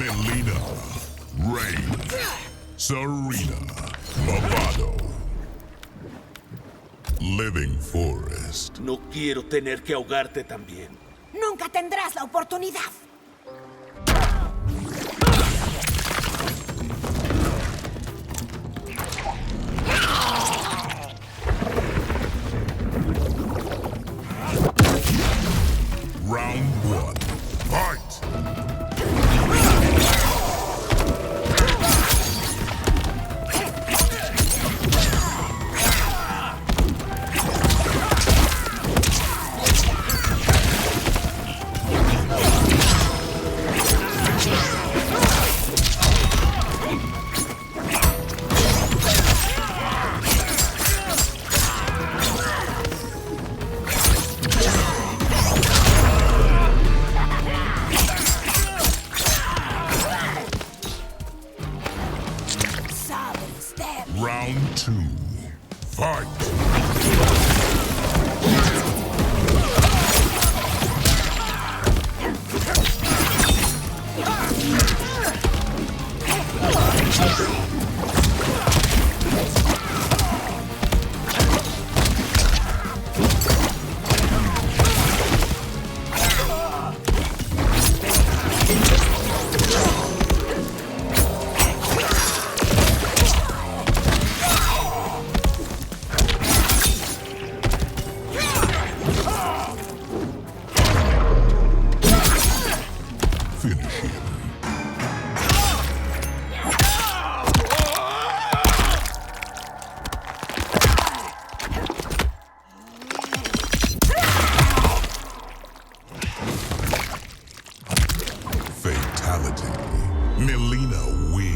Melina, Rain, Serena, Movado. Living Forest. No quiero tener que ahogarte también. Nunca tendrás la oportunidad. Round one. Fight! Round two. Fight! Finish him. Fatality. Melina wins.